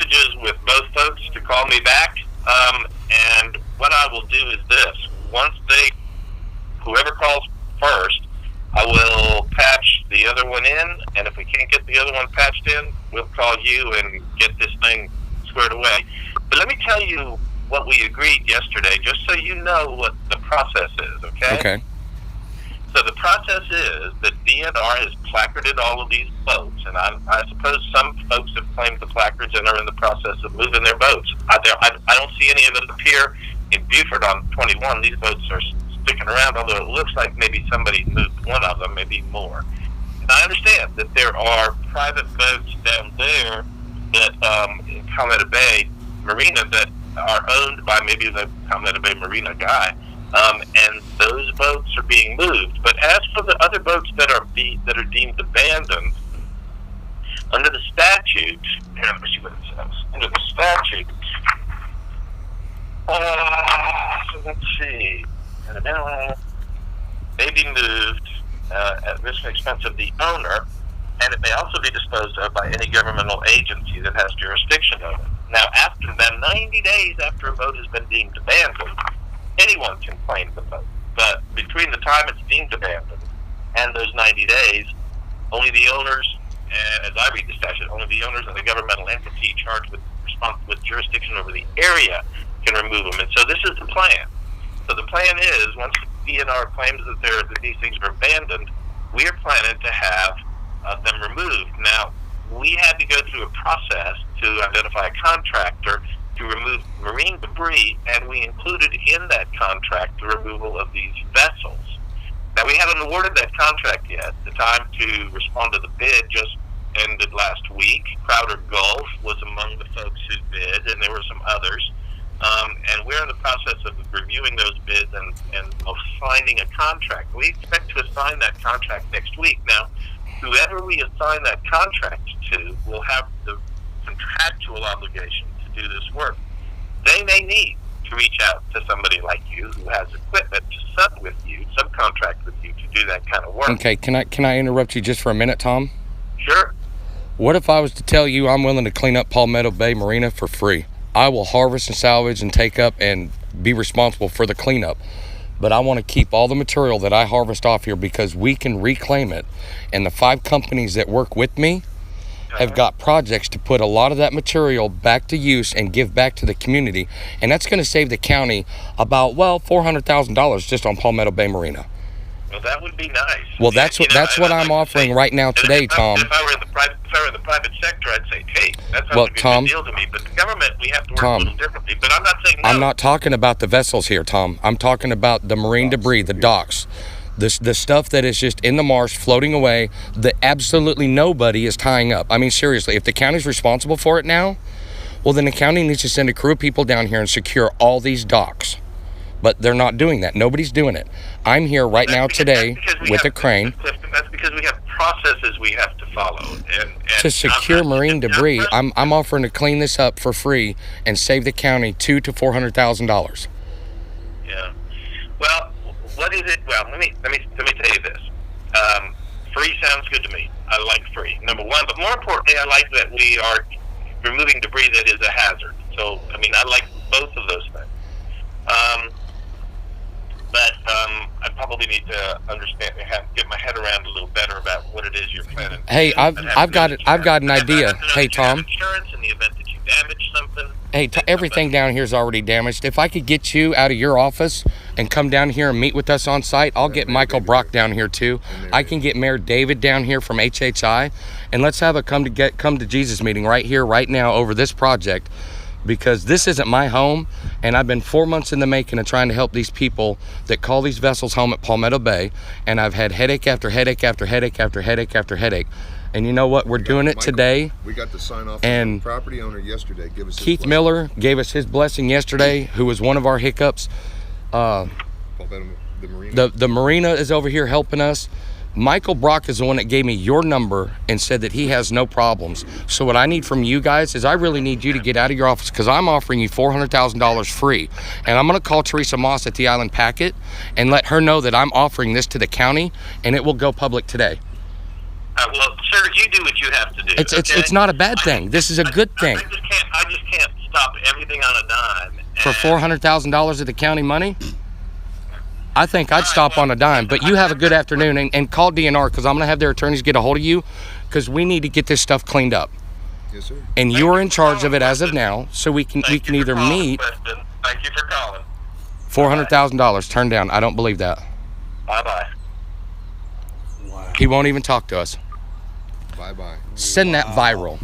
messages with both folks to call me back. And what I will do is this. Once whoever calls first, I will patch the other one in, and if we can't get the other one patched in, we'll call you and get this thing squared away. But let me tell you what we agreed yesterday, just so you know what the process is, okay? Okay. So the process is that DNR has placarded all of these boats, and I suppose some folks have claimed the placards and are in the process of moving their boats. I don't see any of them appear in Beaufort on 21. These boats are sticking around, although it looks like maybe somebody moved one of them, maybe more. And I understand that there are private boats down there that in Palmetto Bay Marina that are owned by maybe the Palmetto Bay Marina guy, and those boats are being moved. But as for the other boats that are deemed abandoned, under the statute, let me see what it says. Under the statute, so let's see. May be moved at risk and expense of the owner, and it may also be disposed of by any governmental agency that has jurisdiction over it. Now, after 90 days after a boat has been deemed abandoned, anyone can claim the boat. But between the time it's deemed abandoned and those 90 days, only the owners, as I read the statute, only the owners of the governmental entity charged with jurisdiction over the area can remove them. And so this is the plan. So the plan is, once the DNR claims that these things are abandoned, we are planning to have them removed. Now, we had to go through a process to identify a contractor to remove marine debris, and we included in that contract the removal of these vessels. Now, we haven't awarded that contract yet. The time to respond to the bid just ended last week. Quater was among the folks who bid, and there were some others. And we're in the process of reviewing those bids and of finding a contract. We expect to assign that contract next week. Now, whoever we assign that contract to will have the contractual obligation to do this work. They may need to reach out to somebody like you who has equipment to subcontract with you to do that kind of work. Okay, can I interrupt you just for a minute, Tom? Sure. What if I was to tell you I'm willing to clean up Palmetto Bay Marina for free? I will harvest and salvage and take up and be responsible for the cleanup. But I want to keep all the material that I harvest off here because we can reclaim it. And the 5 companies that work with me have got projects to put a lot of that material back to use and give back to the community. And that's going to save the county about, $400,000 just on Palmetto Bay Marina. Well, that would be nice. Well, that's what I'm offering right now today, Tom. If I were in the private sector, I'd say, hey, that sounds like a good deal to me. But the government, we have to work a little differently. But I'm not saying no. I'm not talking about the vessels here, Tom. I'm talking about the marine debris, the docks, the stuff that is just in the marsh floating away that absolutely nobody is tying up. I mean, seriously, if the county's responsible for it now, well, then the county needs to send a crew of people down here and secure all these docks. But they're not doing that. Nobody's doing it. I'm here right now today with a crane. That's because we have processes we have to follow. And to secure marine debris, I'm offering to clean this up for free and save the county $200,000 to $400,000. Yeah. Well, what is it? Well, let me tell you this. Free sounds good to me. I like free, number one. But more importantly, I like that we are removing debris that is a hazard. So, I like both of those things. But I probably need to understand, get my head around a little better about what it is you're planning. Hey, I've got an idea. Hey, Tom. Insurance in the event that you damage something. Hey, everything down here is already damaged. If I could get you out of your office and come down here and meet with us on site, I'll get Michael Brock down here too. I can get Mayor David down here from HHI, and let's have a come to Jesus meeting right here, right now over this project. Because this isn't my home, and I've been 4 months in the making of trying to help these people that call these vessels home at Palmetto Bay, and I've had headache after headache after headache after headache after headache. And you know what? We're doing it today. We got the sign off and from the property owner yesterday. Give us Keith Miller gave us his blessing yesterday, who was one of our hiccups. The Marina. The Marina is over here helping us. Michael Brock is the one that gave me your number and said that he has no problems. So what I need from you guys is I really need you to get out of your office because I'm offering you $400,000 free. And I'm going to call Teresa Moss at the Island Packet and let her know that I'm offering this to the county, and it will go public today. Well, sir, you do what you have to do. It's not a bad thing. This is a good thing. I everything on a dime. For $400,000 of the county money? I think I'd stop on a dime. But you have a good afternoon, and call DNR, because I'm going to have their attorneys get a hold of you, because we need to get this stuff cleaned up. Yes, sir. And you're in charge of it as of now, so we can either meet. Thank you for calling. $400,000 turned down. I don't believe that. Bye-bye. He won't even talk to us. Bye-bye. Send that viral.